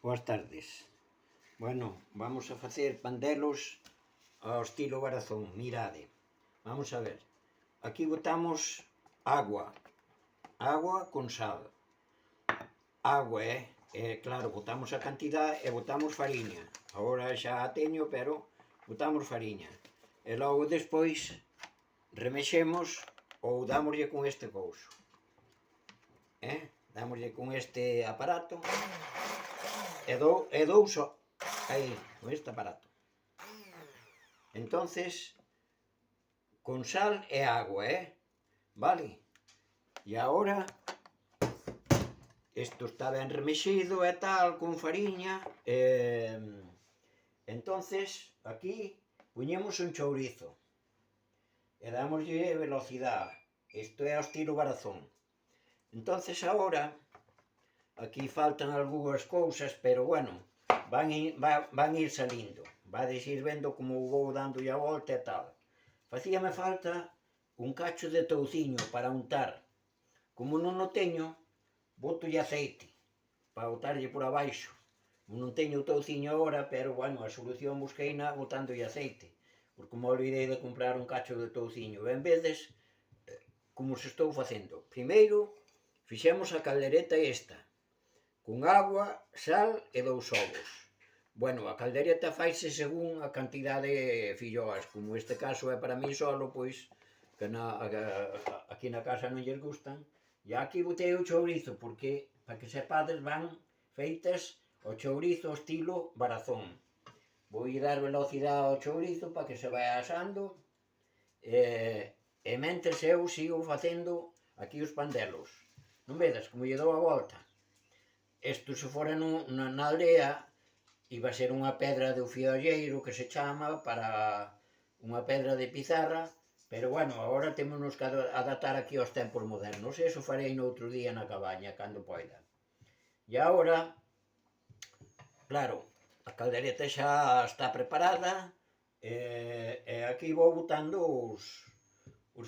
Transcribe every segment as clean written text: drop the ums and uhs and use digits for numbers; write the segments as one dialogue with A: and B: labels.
A: Boas tardes. Bueno, vamos a facer pandelos ao estilo Barazón. Mirade, vamos a ver. Aquí botamos agua con sal. Agua, claro, botamos a cantidad e botamos fariña. Agora xa a teño, pero botamos fariña. E logo despois remexemos ou dámoslle con este couso. Dámoslle con este aparato e dou só aí, con este aparato. Entonces, con sal e agua, vale? E agora isto está ben remexido e tal, con fariña, entonces aquí puñemos un chourizo e dámoslle velocidade. Isto é ao estilo Barazón. Entonces agora aquí faltan algunhas cousas, pero bueno, van ir salindo. Vades ir vendo como vou dándolle a volta e tal. Facíame falta un cacho de touciño para untar. Como non o teño, botolle aceite para botarlle por abaixo. Non teño o touciño agora, pero bueno, a solución busqueina botándolle aceite, porque me olvidei de comprar un cacho de touciño. En veces, como se estou facendo, primeiro fixemos a caldereta esta, con agua, sal e 2 ovos. Bueno, a caldereta faise según a cantidade de filloas, como este caso é para mí solo, pois, que aquí na casa non lles gustan. E aquí botei o chourizo, porque, para que sepades, van feitas o chourizo estilo Barazón. Vou dar velocidade ao chourizo para que se vai asando, e mentres eu sigo facendo aquí os pandelos. Non vedas como lle dou a volta? Isto se fora na aldea, iba a ser unha pedra de fiolleiro que se chama, para unha pedra de pizarra, pero bueno, agora temos que adaptar aquí aos tempos modernos. Eso farei noutro día na cabaña, cando poida. E agora, claro, a caldereta xa está preparada, e aquí vou botando os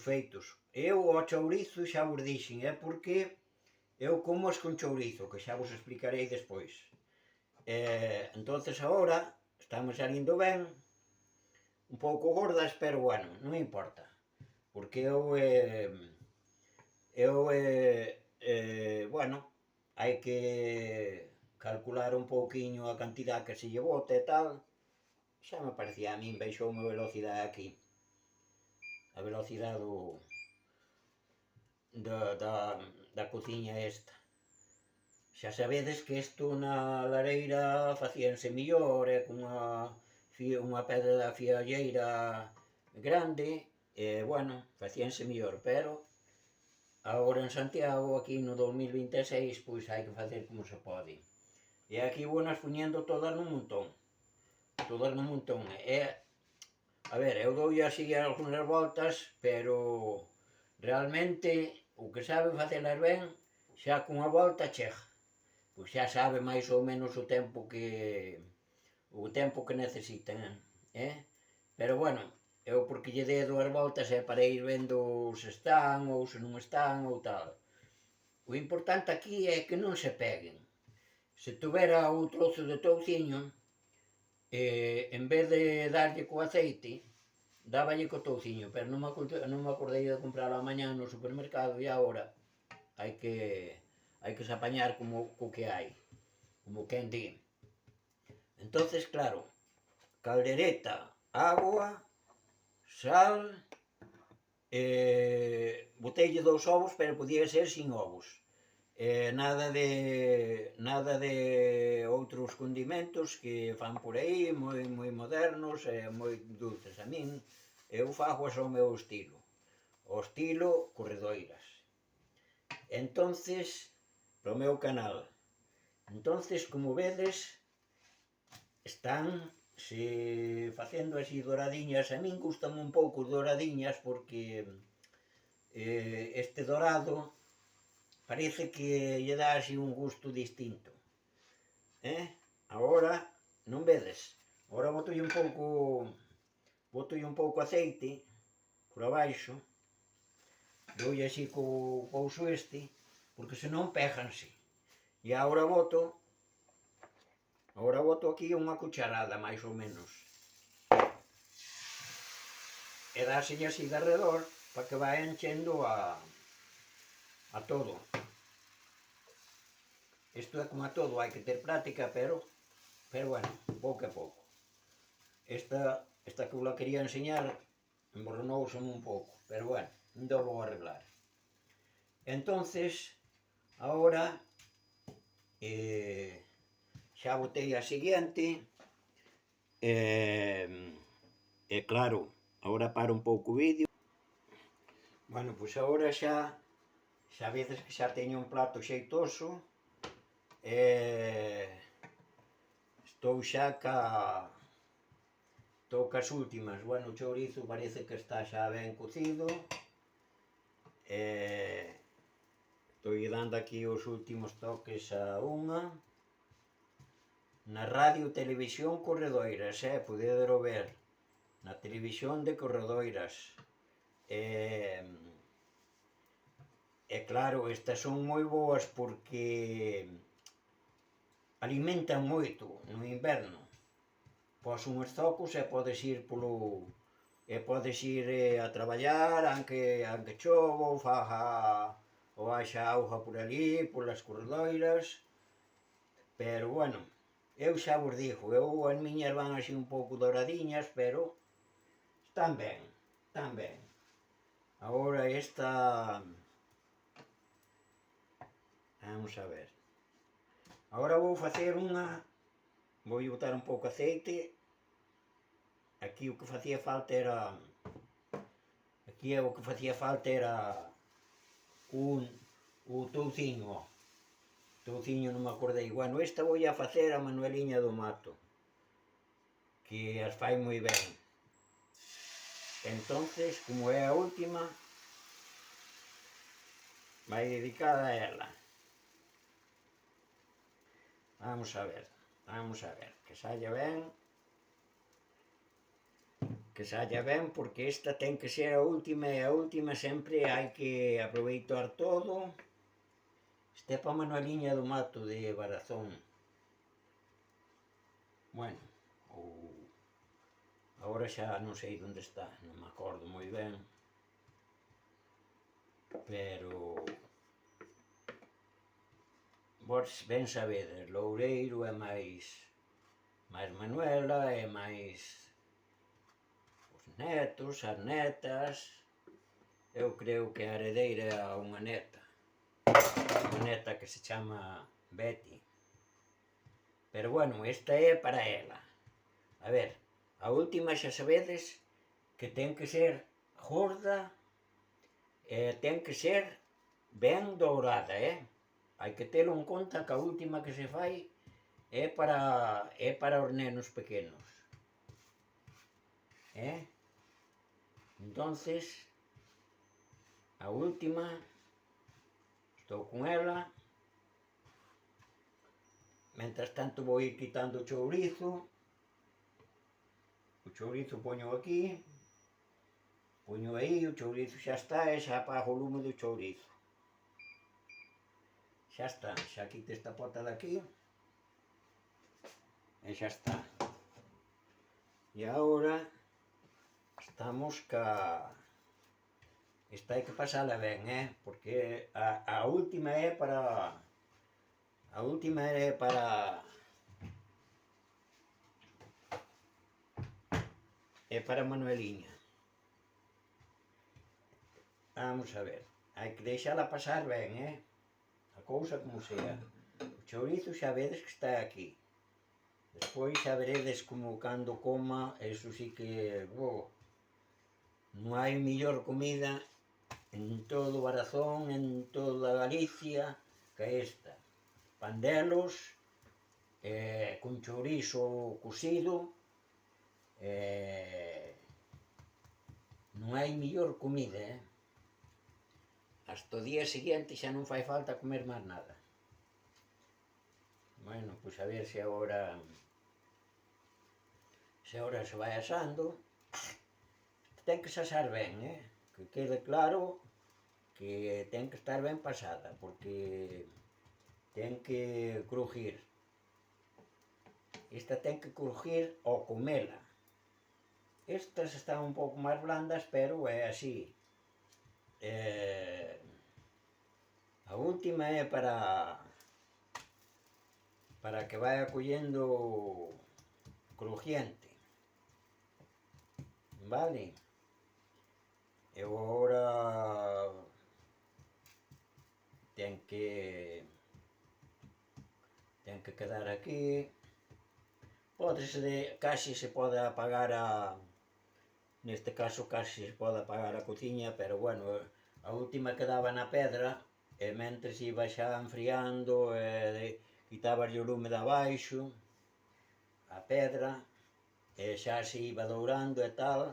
A: feitos. Eu ao chourizo xa vos dixen, porque eu como as con chourizo, que xa vos explicarei despois. Entonces agora estamos salindo ben, un pouco gordas, pero bueno, non importa, porque bueno, hai que calcular un pouquiño a cantidad que se lle bota e tal. Xa me parecía a min, baixoume a velocidade aquí, a velocidade da cociña esta. Xa sabedes que isto na lareira facíanse millor, con unha pedra da fiolleira grande, e bueno, facíanse millor, pero agora en Santiago, aquí no 2026, pois hai que facer como se pode. E aquí vou nas puñendo todas nun montón. Todas nun montón. A ver, eu doulle así algunhas voltas, pero realmente o que sabe facelas ben, xa cunha volta chega. Pois xa sabe máis ou menos o tempo que necesitan, Pero bueno, eu porque lle dei 2 voltas é para ir vendo se están ou se non están ou tal. O importante aquí é que non se peguen. Se tuvera o trozo de touciño, en vez de darlle co aceite, dáballe co touciño, pero non me acordei de comprarlo a mañá no supermercado, e agora hai que se apañar co que hai, como quen di. Entonces, claro, caldereta, agua, sal, boteille 2 ovos, pero podía ser sin ovos. Nada de outros condimentos que fan por aí, moi modernos e moi dulces. A min, eu fago ao meu estilo, o estilo Corredoiras. Entonces, pro meu canal. Entonces, como vedes, están facendo así doradiñas. A min gustan un pouco doradiñas, porque este dorado parece que lle dá así un gusto distinto. Agora, non vedes? Agora botolle un pouco aceite por abaixo, doulle así co couso este, porque senón péjanse. E agora boto Agora boto aquí unha cucharada, máis ou menos. E dáselle así de arredor para que vai enchendo a todo. Isto é como a todo, hai que ter práctica, pero bueno, pouco a pouco. Esta que vos quería enseñar emborronouse un pouco, pero bueno, ainda o vou arreglar. Entonces, agora xa botei a seguinte, e claro, agora paro un pouco o vídeo. Bueno, pois agora xa vedes que xa teño un plato xeitoso, estou xa cas últimas. Bueno, o chourizo parece que está xa ben cocido, estou dando aquí os últimos toques a unha. Na radio televisión Corredoiras, podedero ver, na televisión de Corredoiras. E claro, estas son moi boas porque alimentan moito no inverno. Pos unhos zocos e podes ir polo... e podes ir a traballar, anque chova ou faga ou haxa auga por ali, polas corredoiras. Pero, bueno, eu xa vos digo, as miñas van así un pouco doradiñas, pero están ben, están ben. Agora esta... vamos a ver. Agora vou facer unha... vou botar un pouco de aceite. Aquí o que facía falta era... aquí o que facía falta era o touciño, ó. Touciño non me acordei. Bueno, esta vou a facer a Manueliña do Mato, que as fai moi ben. Entonces, como é a última, vai dedicada a ela. Vamos a ver, que saia ben. Que saia ben, porque esta ten que ser a última, e a última sempre hai que aproveitar todo. Este é para Manueliña do Mato de Barazón. Bueno, agora xa non sei onde está, non me acordo moi ben. Pero... vos ben sabedes, Loureiro é máis Manuela, é máis os netos, as netas. Eu creo que a heredeira é unha neta que se chama Betty. Pero bueno, esta é para ela. A ver, a última xa sabedes que ten que ser gorda e ten que ser ben dourada, hai que telo en conta que a última que se fai é para os nenos pequenos. Entonces, a última, estou con ela. Mentras tanto vou ir quitando o chourizo. O chourizo poño aquí, poño aí, o chourizo xa está, e xa apago o lume do chourizo. Xa está, xa quito esta pota de aquí, e xa está. E agora estamos ca... esta hai que pasala ben, porque a última é para... a última é para... é para Manueliña. Vamos a ver, hai que deixala pasar ben, a cousa como sea. O chourizo xa vedes que está aquí. Despois xa veredes como cando coma, eso sí que... non hai mellor comida en todo Barazón, en toda Galicia, que esta. Pandelos, con chourizo cocido, non hai mellor comida, Hasta o día seguinte xa non fai falta comer máis nada. Bueno, pois a ver se agora... se agora se vai asando. Ten que se asar ben, que quede claro que ten que estar ben pasada, porque ten que crujir. esta ten que crujir ao comela. Estas están un pouco máis blandas, pero é así. A última é para que vaya collendo crujiente. Vale? Eu agora ten que quedar aquí. Casi se pode apagar neste caso casi se pode apagar a cociña, pero bueno, a última quedaba na pedra e mentres iba xa enfriando quitaballe o lume de abaixo a pedra e xa se iba dourando e tal.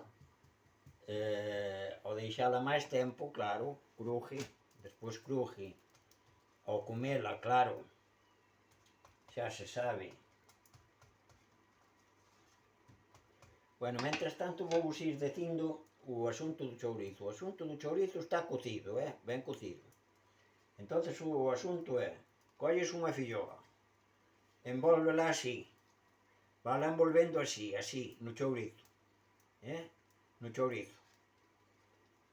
A: Ao deixala máis tempo, claro, cruje, despois cruje ao comela, claro, xa se sabe. Bueno, mentras tanto vou vos ir dicindo o asunto do chourizo. O asunto do chourizo está cocido, ben cocido. Entonces o asunto é, colles unha filloa, envólvela así, vala envolvendo así, no chourizo, no chourizo,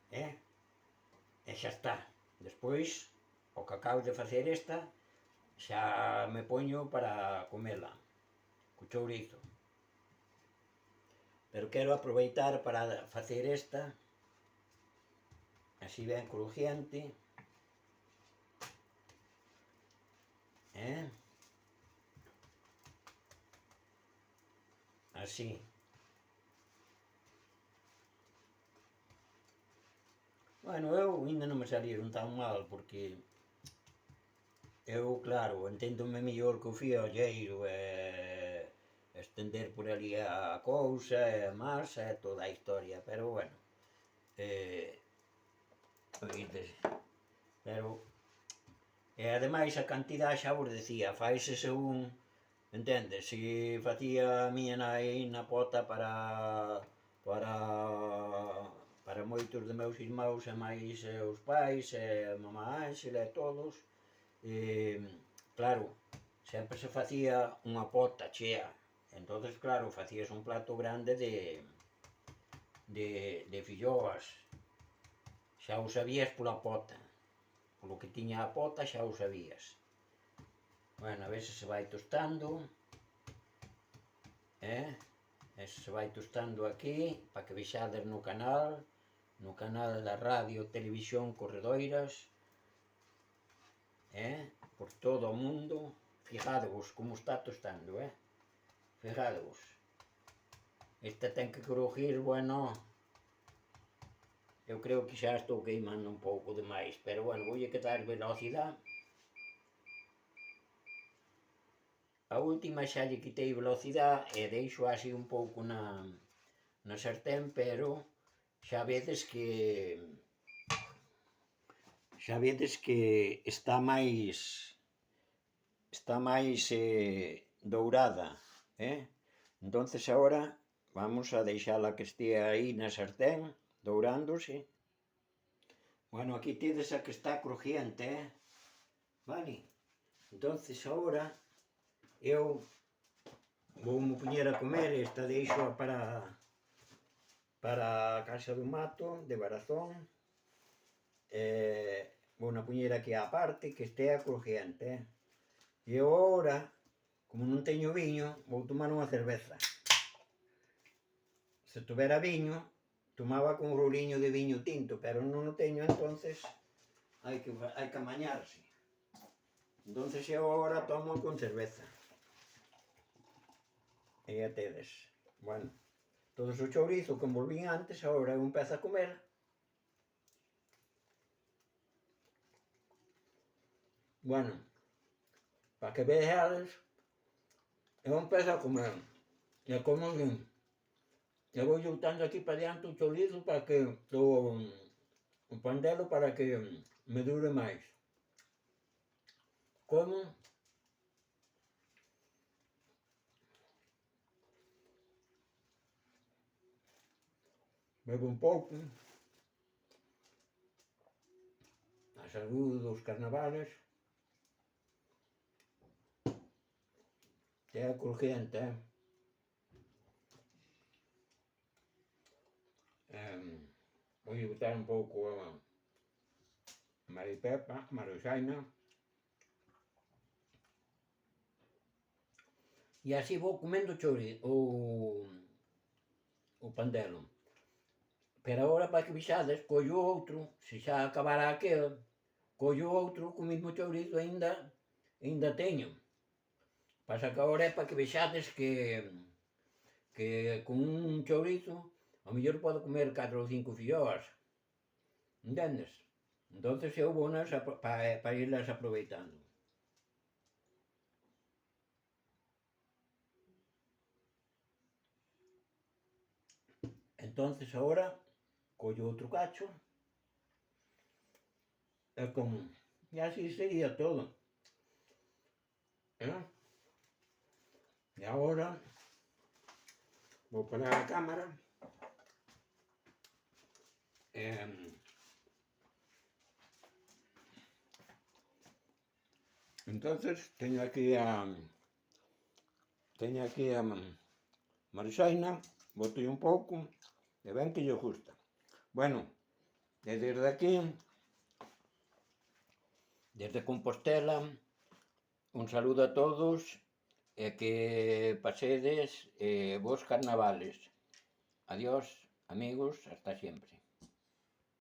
A: e xa está. Despois, o que acabo de facer esta, xa me poño para comela, co chourizo. Pero quero aproveitar para facer esta, así ben crujiente, así. Bueno, eu ainda non me salieron tan mal, porque eu, claro, enténdome mellor co fiolleiro e estender por ali a cousa e a masa e toda a historia, pero bueno, pero e ademais a cantidade xa vos decía, faise según, entendes, se facía a miña nai na pota para moitos de meus irmãos e máis os pais e a mamá Ánxela e todos, claro, sempre se facía unha pota chea, entonces claro, facías un plato grande de filloas, xa o sabías pola pota, polo que tiña a pota xa o sabías. Bueno, a veces se vai tostando, se vai tostando aquí, para que vexades no canal da Radio Televisión Corredoiras, por todo o mundo. Fijadevos como está tostando, fijadevos. Esta ten que crujir, bueno, eu creo que xa estou queimando un pouco demais, pero bueno, voulle que dar velocidade. A última xa lle quitei velocidade e deixo así un pouco na sartén, pero xa vedes que está máis dourada, entonces agora vamos a deixala que estea aí na sartén, dourándose. Bueno, aquí tedes a que está crujiente, vale? Entonces agora eu vou-me poñer a comer, esta deixo para a Casa do Mato, de Barazón, vou-na poñer aquí á parte, que estea crujiente, e eu agora, como non teño viño, vou tomar unha cerveza. Se tuvera viño, tomaba con un roliño de viño tinto, pero non o teño, entonces hai que amañarse. Entonces eu agora tomo con cerveza. E ya tedes. Bueno, todo o chourizo que envolvín antes, agora eu empezo a comer. Bueno, para que vexades, eu empezo a comer. E como bien. Eu vou juntando aquí para diante o chourizo para que o pandelo para que me dure máis. Como bebo un pouco a saúde dos carnavales É crujiente, Vou botar un pouco a maripepa, maruxaina. E así vou comendo o pandelo. Pero agora, para que vexades, collo outro, se xa acabara aquel, collo outro, co mismo chourizo ainda teño. Pasa que agora é para que vexades que con un chourizo, ao mellor podo comer 4 ou 5 filloas, entendes? Entonces eu vounas para irlas aproveitando. Entonces agora collo outro cacho e como. E así sería todo. E agora vou parar a cámara. Entonces teño aquí a maruxaina, botei un pouco e ben que lle gusta. Bueno, e desde aquí, desde Compostela, un saludo a todos e que pasedes bons carnavales. Adiós, amigos, hasta siempre.